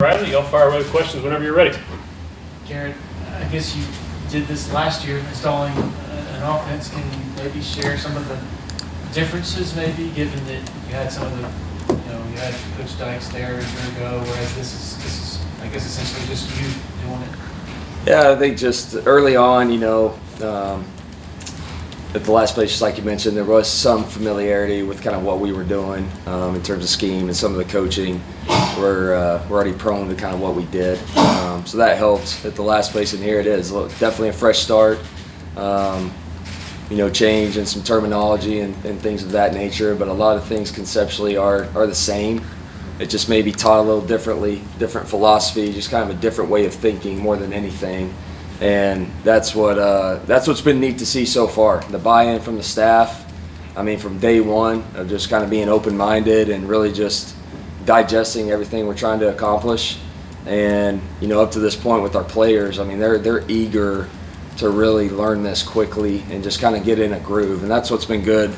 Riley, y'all fire away with questions whenever you're ready. Garrett, I guess you did this last year, installing an offense. Can you maybe share some of the differences, maybe, given that you had some of the, you had Coach Dykes there a year ago, whereas this is, I guess, essentially just you doing it? Yeah, I think just early on, at the last place, just like you mentioned, there was some familiarity with kind of what we were doing in terms of scheme and some of the coaching. We're already prone to kind of what we did. So that helped at the last place, and here it is. Definitely a fresh start. Change in some terminology and things of that nature, but a lot of things conceptually are the same. It just may be taught a little differently, different philosophy, just kind of a different way of thinking more than anything. And that's what's been neat to see so far. The buy-in from the staff, from day one of just kind of being open-minded and really just digesting everything we're trying to accomplish. And, up to this point with our players, they're eager to really learn this quickly and just kind of get in a groove. And that's what's been good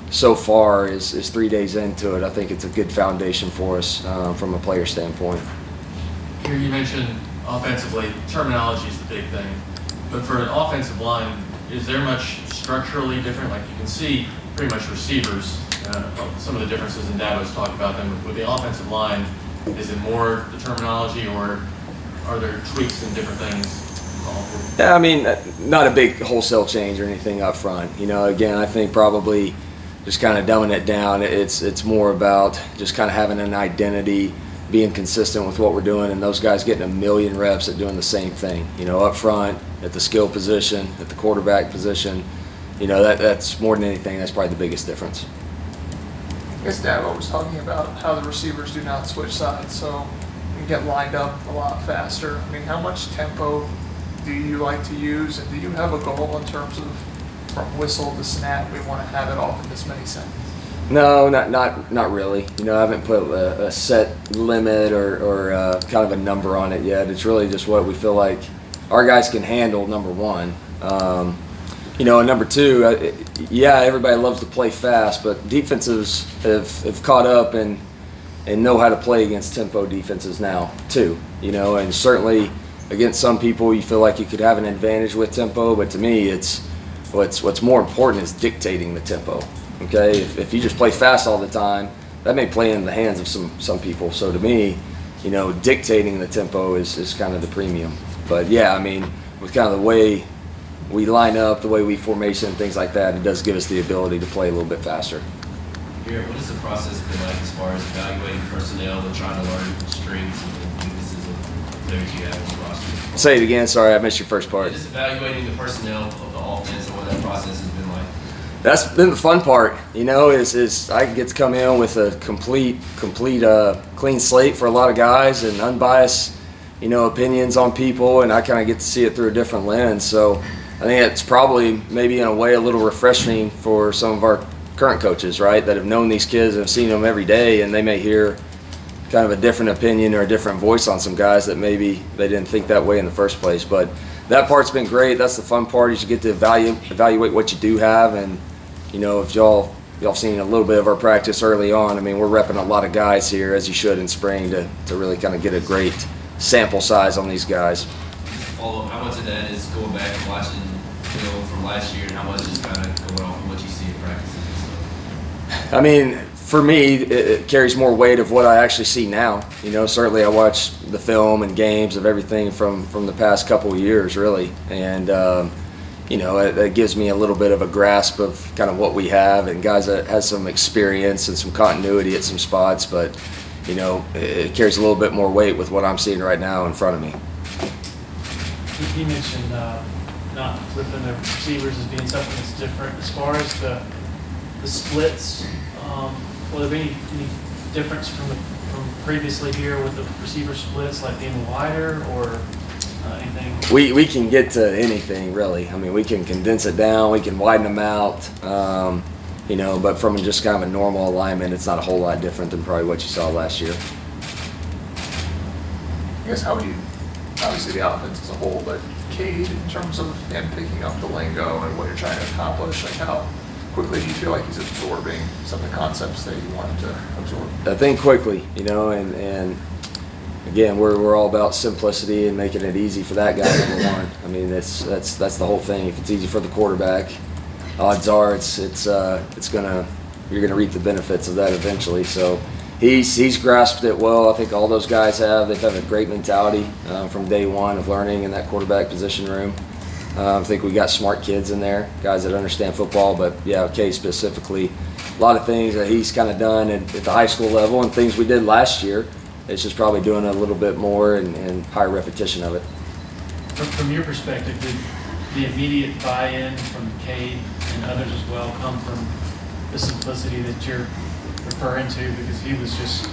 so far is 3 days into it. I think it's a good foundation for us from a player standpoint. Here you mentioned offensively, terminology is the big thing. But for an offensive line, is there much structurally different? Like you can see pretty much receivers, some of the differences in Dabo's talked about them. With the offensive line, is it more the terminology, or are there tweaks and different things? Yeah, not a big wholesale change or anything up front. Again, I think probably just kind of dumbing it down. It's more about just kind of having an identity, being consistent with what we're doing, and those guys getting a million reps at doing the same thing. Up front, at the skill position, at the quarterback position. That's more than anything. That's probably the biggest difference. I guess Dabo was talking about how the receivers do not switch sides, so you get lined up a lot faster. How much tempo do you like to use, and do you have a goal in terms of from whistle to snap, we want to have it off in this many seconds? No, not really. I haven't put a set limit or kind of a number on it yet. It's really just what we feel like our guys can handle, number one. And number two, everybody loves to play fast, but defenses have caught up and know how to play against tempo defenses now too. And certainly against some people you feel like you could have an advantage with tempo, but to me it's what's more important is dictating the tempo. Okay, if you just play fast all the time, that may play in the hands of some people. So to me, dictating the tempo is kind of the premium. But yeah, with kind of the way we line up, the way we formation and things like that, it does give us the ability to play a little bit faster. Garrett, what has the process been like as far as evaluating personnel and trying to learn strengths and weaknesses of players you have in the roster? Say it again. Sorry, I missed your first part. Just evaluating the personnel of the offense and what that process has been like. That's been the fun part, is I get to come in with a complete clean slate for a lot of guys and unbiased, opinions on people, and I kind of get to see it through a different lens. So I think it's probably maybe in a way a little refreshing for some of our current coaches, right, that have known these kids and have seen them every day, and they may hear kind of a different opinion or a different voice on some guys that maybe they didn't think that way in the first place. But that part's been great. That's the fun part, is you get to evaluate what you do have. And if y'all seen a little bit of our practice early on, we're repping a lot of guys here, as you should in spring, to really kind of get a great sample size on these guys. Follow-up, how much of that is going back and watching film from last year, and how much is kind of going off of what you see in practices and stuff? For me, it carries more weight of what I actually see now. Certainly I watch the film and games of everything from the past couple of years, really. And it gives me a little bit of a grasp of kind of what we have, and guys that has some experience and some continuity at some spots, but it carries a little bit more weight with what I'm seeing right now in front of me. He mentioned not flipping the receivers as being something that's different. As far as the splits, will there be any difference from previously here with the receiver splits, like being wider or anything? We can get to anything, really. We can condense it down, we can widen them out, but from just kind of a normal alignment, it's not a whole lot different than probably what you saw last year. I guess how would you, obviously the offense as a whole, but Cade, in terms of him picking up the lingo and what you're trying to accomplish, how quickly do you feel like he's absorbing some of the concepts that you wanted to absorb? I think quickly, and again, we're all about simplicity and making it easy for that guy, number one. I mean, that's the whole thing. If it's easy for the quarterback, odds are you're gonna reap the benefits of that eventually. So he's grasped it well. I think all those guys have. They've had a great mentality from day one of learning in that quarterback position room. I think we got smart kids in there, guys that understand football. But yeah, Kay specifically, a lot of things that he's kind of done at the high school level and things we did last year. It's just probably doing a little bit more and higher repetition of it. From your perspective, did the immediate buy-in from Cade and others as well come from the simplicity that you're referring to? Because he was just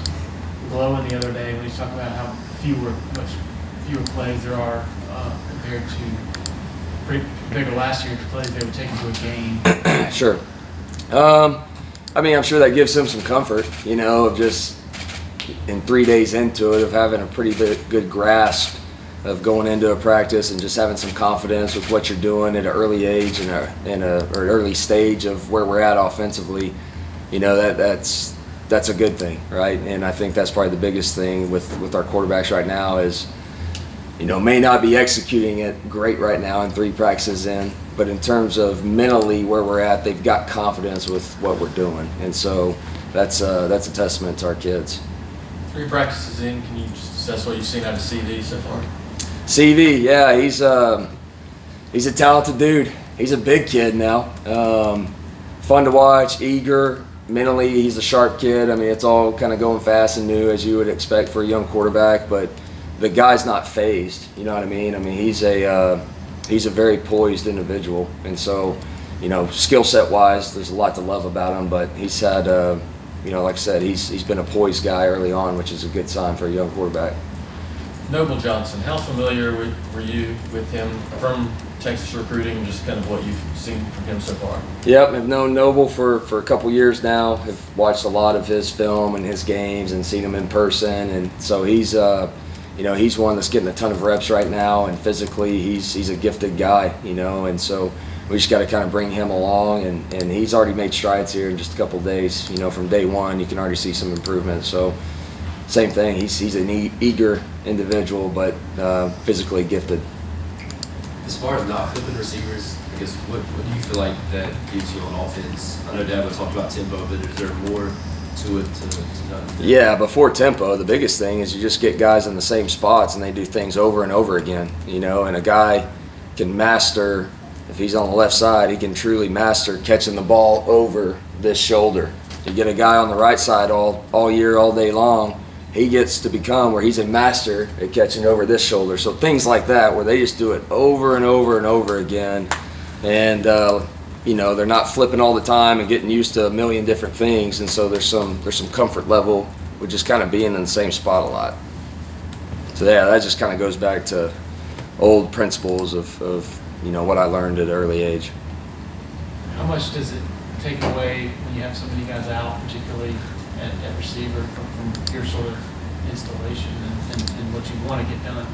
glowing the other day when he's talking about how much fewer plays there are compared to last year's plays they were taking to a game. Sure. I mean, I'm sure that gives him some comfort, of just in 3 days into it, of having a pretty good grasp of going into a practice and just having some confidence with what you're doing at an early age or an early stage of where we're at offensively. That's a good thing, right? And I think that's probably the biggest thing with our quarterbacks right now is, may not be executing it great right now in 3 practices in, but in terms of mentally where we're at, they've got confidence with what we're doing. And so that's a testament to our kids. 3 practices in, can you just assess what you've seen out of CV so far? CV, yeah, he's a talented dude. He's a big kid now. Fun to watch, eager. Mentally, he's a sharp kid. I mean, it's all kind of going fast and new as you would expect for a young quarterback, but the guy's not phased. You know what I mean? I mean, he's a very poised individual, and so, skill set wise, there's a lot to love about him. But he's had, like I said, he's been a poised guy early on, which is a good sign for a young quarterback. Noble Johnson, how familiar were you with him from Texas recruiting and just kind of what you've seen from him so far? Yep, I've known Noble for a couple years now. I've watched a lot of his film and his games and seen him in person, and so he's he's one that's getting a ton of reps right now, and physically he's a gifted guy, and so we just got to kind of bring him along, and he's already made strides here in just a couple of days. From day one, you can already see some improvement. So same thing, he's an eager individual, but physically gifted. As far as not flipping receivers, I guess what do you feel like that gives you on offense? I know Dabo talked about tempo, but is there more to it to not? Yeah, before tempo, the biggest thing is you just get guys in the same spots and they do things over and over again, and a guy can master, if he's on the left side, he can truly master catching the ball over this shoulder. You get a guy on the right side all year, all day long, he gets to become where he's a master at catching over this shoulder. So things like that where they just do it over and over and over again, and they're not flipping all the time and getting used to a million different things, and so there's some comfort level with just kind of being in the same spot a lot. So yeah, that just kind of goes back to old principles of what I learned at an early age. How much does it take away when you have so many guys out, particularly at receiver, from your sort of installation and what you want to get done?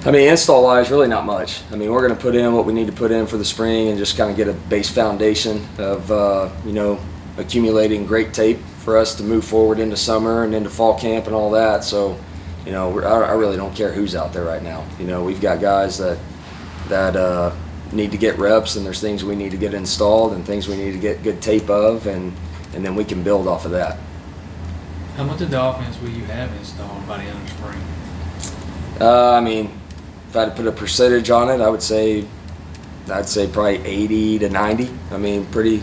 I mean, install-wise, really not much. I mean, we're going to put in what we need to put in for the spring and just kind of get a base foundation of, accumulating great tape for us to move forward into summer and into fall camp and all that. So, I really don't care who's out there right now. We've got guys that need to get reps, and there's things we need to get installed and things we need to get good tape of, and then we can build off of that. How much of the offense will you have installed by the end of the spring? I mean, if I had to put a percentage on it, I'd say probably 80 to 90. I mean, pretty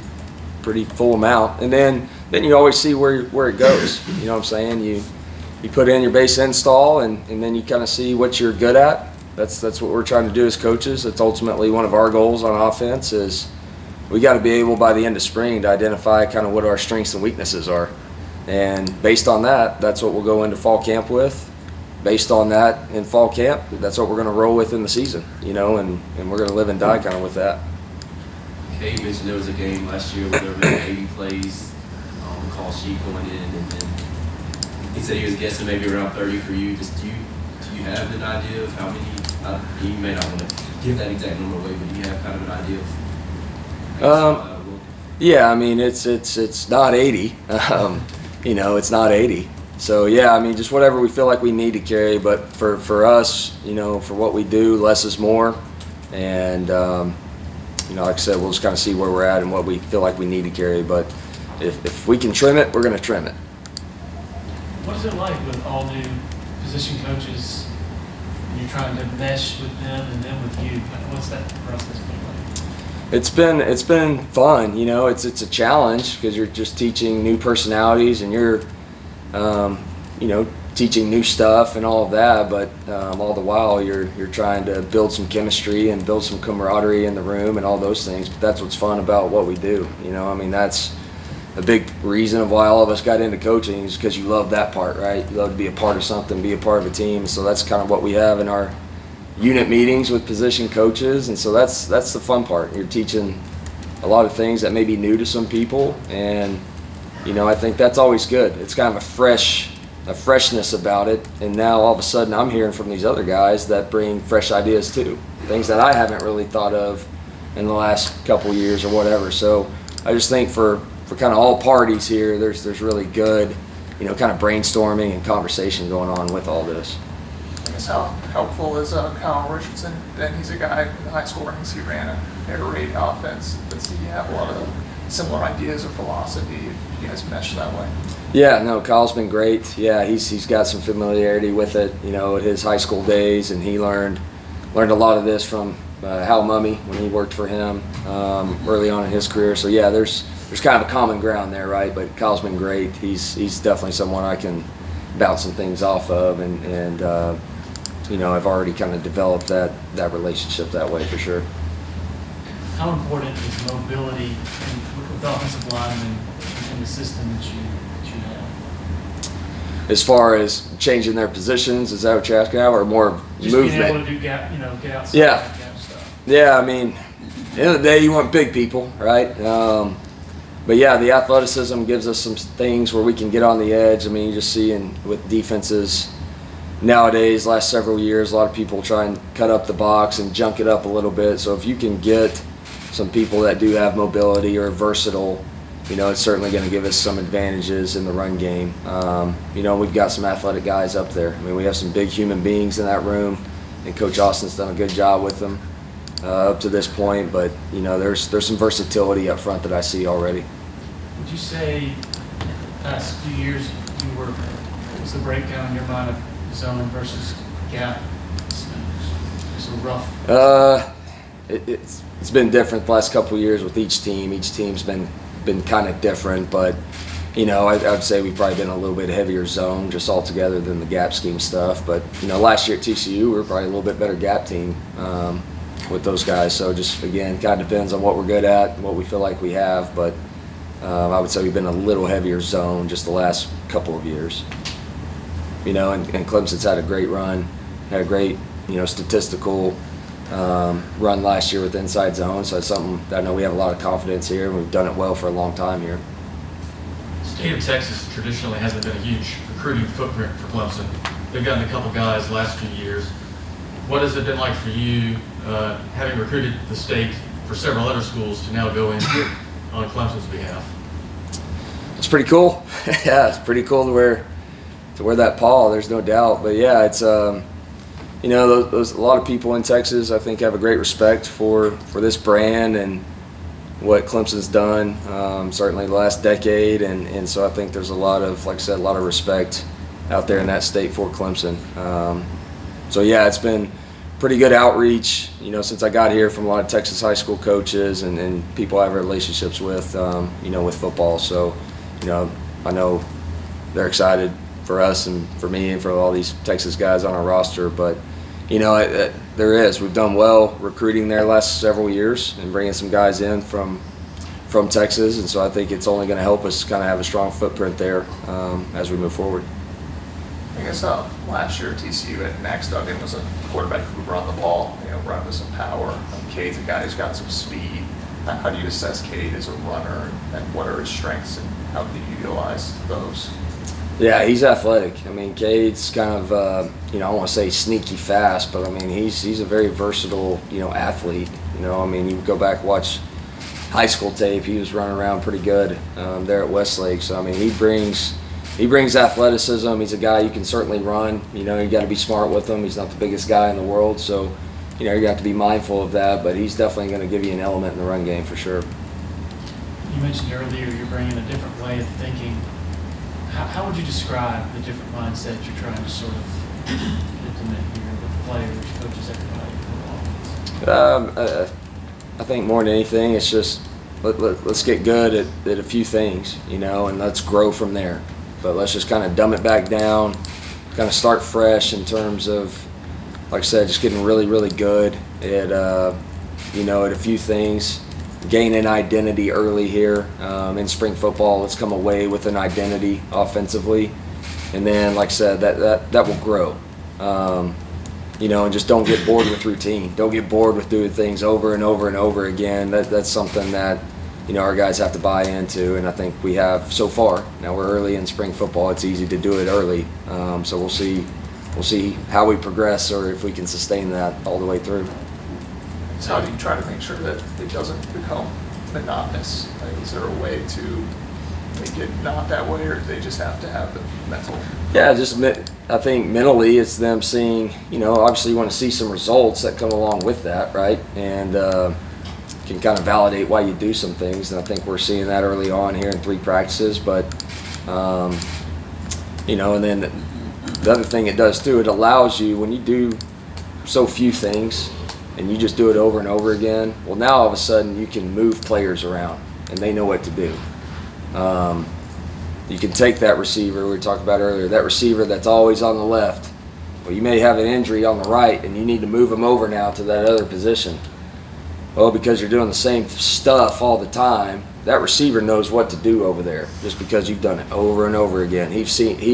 full amount. And then you always see where it goes. You know what I'm saying? You put in your base install, and then you kind of see what you're good at. That's what we're trying to do as coaches. That's ultimately one of our goals on offense is we got to be able by the end of spring to identify kind of what our strengths and weaknesses are. And based on that, that's what we'll go into fall camp with. Based on that in fall camp, that's what we're going to roll with in the season, and we're going to live and die kind of with that. Okay, you mentioned there was a game last year where there were 80 plays on the call sheet going in, and then he said he was guessing maybe around 30 for you. Do you have an idea of how many? You may not want to give that exact number away, but do you have kind of an idea of? Yeah, I mean it's not 80. It's not 80. So yeah, I mean, just whatever we feel like we need to carry. But for us, you know, for what we do, less is more. And you know, like I said, we'll just kind of see where we're at and what we feel like we need to carry. But if we can trim it, we're going to trim it. What is it like with all new position coaches? You're trying to mesh with them and them with you. What's that process been like? It's been fun. You know, it's a challenge because you're just teaching new personalities and you're you know, teaching new stuff and all of that, but all the while you're trying to build some chemistry and build some camaraderie in the room and all those things. But that's what's fun about what we do. You know, I mean, that's a big reason of why all of us got into coaching is because you love that part, right? You love to be a part of something, be a part of a team. So that's kind of what we have in our unit meetings with position coaches, and so that's the fun part. You're teaching a lot of things that may be new to some people, and you know, I think that's always good. It's kind of a freshness about it, and now all of a sudden I'm hearing from these other guys that bring fresh ideas too, things that I haven't really thought of in the last couple years or whatever. So I just think for kind of all parties here, there's really good, you know, kind of brainstorming and conversation going on with all this. I guess how helpful is Kyle Richardson? And he's a guy in the high school ranks. He ran an air raid offense. Does he have a lot of similar ideas or philosophy? If you guys mesh that way? Yeah, no, Kyle's been great. Yeah, he's got some familiarity with it, you know, at his high school days, and he learned a lot of this from Hal Mummy when he worked for him early on in his career. So yeah, there's kind of a common ground there, right? But Kyle's been great. He's definitely someone I can bounce some things off of, and you know, I've already kind of developed that relationship that way for sure. How important is mobility with offensive linemen in the system that you have? As far as changing their positions, is that what you're asking now, or more Just movement? being able to do gap, you know, get outside Yeah. gap stuff. Yeah, I mean, at the end of the day, you want big people, right? But yeah, the athleticism gives us some things where we can get on the edge. I mean, you just see with defenses nowadays, last several years, a lot of people try and cut up the box and junk it up a little bit. So if you can get some people that do have mobility or versatile, you know, it's certainly going to give us some advantages in the run game. You know, we've got some athletic guys up there. I mean, we have some big human beings in that room, and Coach Austin's done a good job with them up to this point. But, you know, there's some versatility up front that I see already. Would you say the past few years what was the breakdown in your mind of zone versus gap? It's a rough. It's been different the last couple of years with each team. Each team's been kind of different, but you know, I'd say we've probably been a little bit heavier zone just altogether than the gap scheme stuff. But you know, last year at TCU, we were probably a little bit better gap team with those guys. So just again, kind of depends on what we're good at and what we feel like we have. But I would say we've been a little heavier zone just the last couple of years. You know, and Clemson's had a great run, had a great, you know, statistical run last year with inside zone. So it's something that I know we have a lot of confidence here, and we've done it well for a long time here. State of Texas traditionally hasn't been a huge recruiting footprint for Clemson. They've gotten a couple guys the last few years. What has it been like for you, having recruited the state for several other schools, to now go in on Clemson's behalf? It's pretty cool. Yeah, it's pretty cool to wear that Paul. There's no doubt. But yeah, it's you know, those a lot of people in Texas, I think, have a great respect for this brand and what Clemson's done, certainly the last decade, and so I think there's a lot of, like I said, a lot of respect out there in that state for Clemson. So yeah, it's been pretty good outreach, you know, since I got here, from a lot of Texas high school coaches and people I have relationships with, you know, with football. So, you know, I know they're excited for us and for me and for all these Texas guys on our roster. But, you know, we've done well recruiting there last several years and bringing some guys in from Texas. And so I think it's only going to help us kind of have a strong footprint there as we move forward. I guess last year TCU at Max Duggan was a quarterback who run the ball, you know, run with some power. Cade's a guy who's got some speed. How do you assess Cade as a runner, and what are his strengths, and how do you utilize those? Yeah, he's athletic. I mean, Cade's kind of, you know, I don't want to say sneaky fast, but I mean, he's a very versatile, you know, athlete. You know, I mean, you go back and watch high school tape, he was running around pretty good there at Westlake. So, I mean, he brings he brings athleticism. He's a guy you can certainly run. You know, you got to be smart with him. He's not the biggest guy in the world, so you know you got to be mindful of that. But he's definitely going to give you an element in the run game for sure. You mentioned earlier you're bringing a different way of thinking. How would you describe the different mindset you're trying to sort of implement here with players, coaches, everybody in the offense? I think more than anything, it's just let's get good at a few things, you know, and let's grow from there. But let's just kind of dumb it back down, kind of start fresh in terms of, like I said, just getting really, really good at, you know, at a few things. Gain an identity early here in spring football. Let's come away with an identity offensively, and then, like I said, that will grow. You know, and just don't get bored with routine. Don't get bored with doing things over and over and over again. That's something that, you know, our guys have to buy into, and I think we have so far. Now we're early in spring football. It's easy to do it early, so we'll see how we progress or if we can sustain that all the way through. So how do you try to make sure that it doesn't become monotonous? Like, is there a way to make it not that way, or do they just have to have the mental? Yeah, I think mentally it's them seeing, you know, obviously you want to see some results that come along with that, right? And can kind of validate why you do some things. And I think we're seeing that early on here in 3 practices. But, you know, and then the other thing it does too, it allows you, when you do so few things and you just do it over and over again, well, now all of a sudden you can move players around and they know what to do. You can take that receiver we talked about earlier, that receiver that's always on the left. Well, you may have an injury on the right and you need to move him over now to that other position. Well, because you're doing the same stuff all the time, that receiver knows what to do over there just because you've done it over and over again. He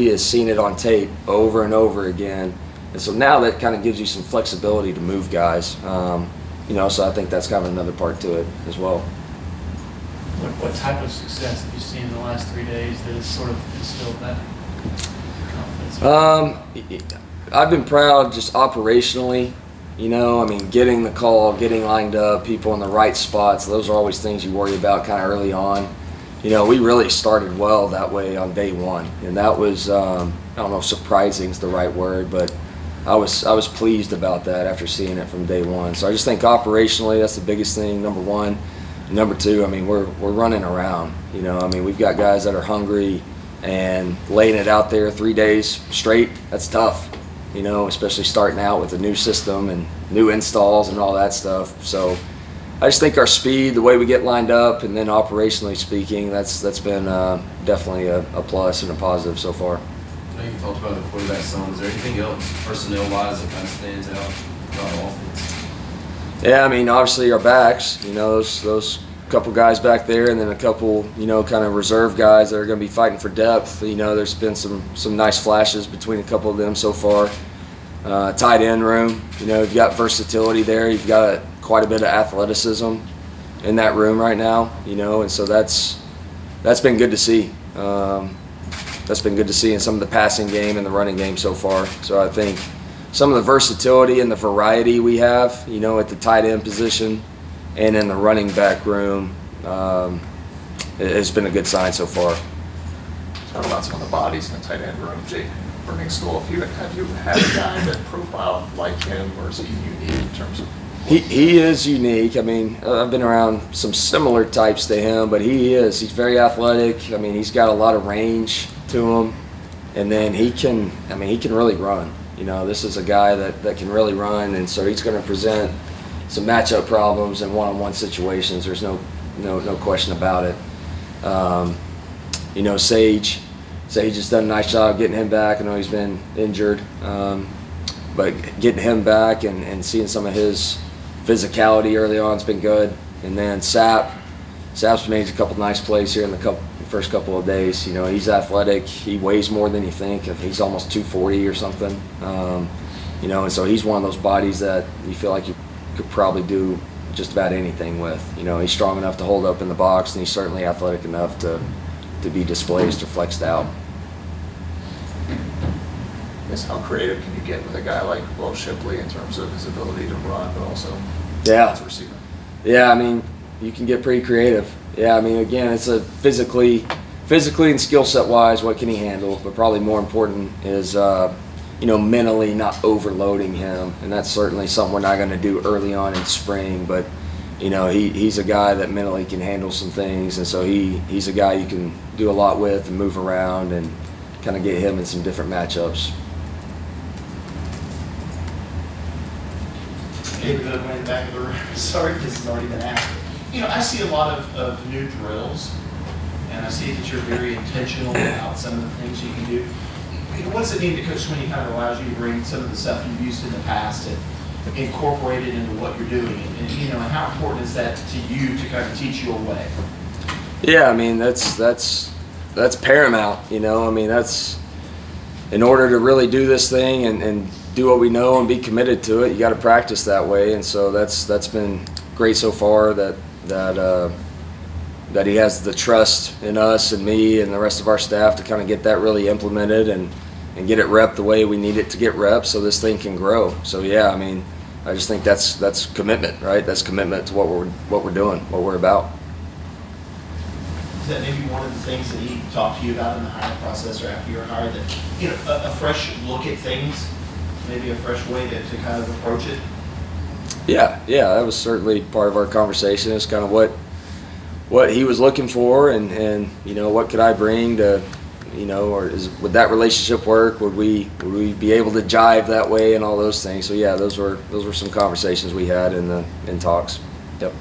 has seen it on tape over and over again. And so now that kind of gives you some flexibility to move guys. You know, so I think that's kind of another part to it as well. What type of success have you seen in the last 3 days that has sort of instilled that confidence? I've been proud just operationally, you know, I mean, getting the call, getting lined up, people in the right spots, those are always things you worry about kind of early on. You know, we really started well that way on day one, and that was, I don't know if surprising is the right word, but I was pleased about that after seeing it from day one. So I just think operationally, that's the biggest thing, number one. Number two, I mean, we're running around, you know, I mean, we've got guys that are hungry and laying it out there 3 days straight. That's tough, you know, especially starting out with a new system and new installs and all that stuff. So I just think our speed, the way we get lined up, and then operationally speaking, that's been definitely a plus and a positive so far. I know you talked about the quarterback some. Is there anything else personnel-wise that kind of stands out about the offense? Yeah, I mean, obviously our backs, you know, those couple guys back there, and then a couple, you know, kind of reserve guys that are going to be fighting for depth. You know, there's been some nice flashes between a couple of them so far. Tight end room, you know, you've got versatility there. You've got quite a bit of athleticism in that room right now, you know, and so that's been good to see. That's been good to see in some of the passing game and the running game so far. So I think some of the versatility and the variety we have, you know, at the tight end position and in the running back room, has been a good sign so far. Talk about some of the bodies in the tight end room. Jake Burningstool, have you had a guy that profiled like him, or is he unique in terms of? He is unique. I mean, I've been around some similar types to him, but he's very athletic. I mean, he's got a lot of range to him, and then he can really run. You know, this is a guy that can really run, and so he's going to present some matchup problems in one-on-one situations. There's no question about it. You know, Sage has done a nice job getting him back. I know he's been injured, but getting him back and seeing some of his physicality early on has been good. And then Sap's made a couple nice plays here in the first couple of days. You know, he's athletic. He weighs more than you think. He's almost 240 or something. You know, and so he's one of those bodies that you feel like you could probably do just about anything with. You know, he's strong enough to hold up in the box, and he's certainly athletic enough to be displaced or flexed out. I guess how creative can you get with a guy like Will Shipley in terms of his ability to run, but also as a receiver? Yeah, I mean, you can get pretty creative. Yeah, I mean, again, it's a physically physically and skill set wise, what can he handle? But probably more important is, mentally not overloading him. And that's certainly something we're not going to do early on in spring. But, he's a guy that mentally can handle some things. And so he's a guy you can do a lot with and move around and kind of get him in some different matchups. David, I went back of the room. Sorry, this has already been asked. I see a lot of new drills, and I see that you're very intentional about some of the things you can do. What does it mean that Coach Sweeney kind of allows you to bring some of the stuff you've used in the past and incorporate it into what you're doing? And how important is that to you to kind of teach you a way? Yeah, I mean, that's paramount, that's in order to really do this thing and do what we know and be committed to it, you got to practice that way. And so that's been great so far that he has the trust in us and me and the rest of our staff to kind of get that really implemented and get it rep the way we need it to get reps so this thing can grow. So yeah, I mean, I just think that's commitment, right? That's commitment to what we're doing, what we're about. Is that maybe one of the things that he talked to you about in the hiring process or after you were hired, that a fresh look at things, maybe a fresh way to kind of approach it? Yeah, that was certainly part of our conversation. It's kind of what he was looking for, and what could I bring to, or would that relationship work? Would we be able to jive that way and all those things? So yeah, those were some conversations we had in talks. Yep.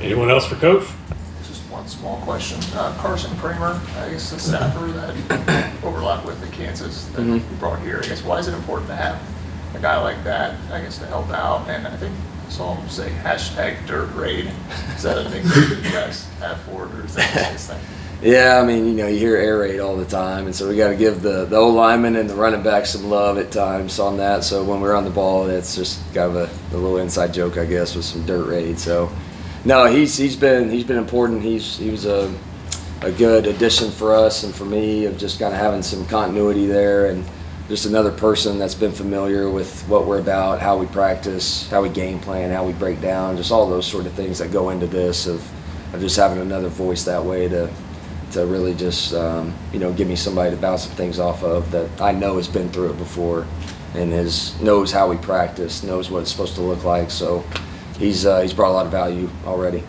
Anyone else for Coach? Just one small question. Carson Kramer, I guess the staffer that overlapped with in Kansas that you brought here. I guess why is it important to have a guy like that, I guess, to help out? And I think I saw him say #DirtRaid. Is that a thing that you guys have for it, or is that his thing? Yeah, I mean, you hear air raid all the time, and so we got to give the O-lineman and the running back some love at times on that. So when we're on the ball, it's just kind of a little inside joke, I guess, with some dirt raid. So no, he's been important. He was a good addition for us and for me of just kind of having some continuity there, and just another person that's been familiar with what we're about, how we practice, how we game plan, how we break down, just all those sort of things that go into this of just having another voice that way to really just give me somebody to bounce some things off of that I know has been through it before and knows how we practice, knows what it's supposed to look like. So he's brought a lot of value already.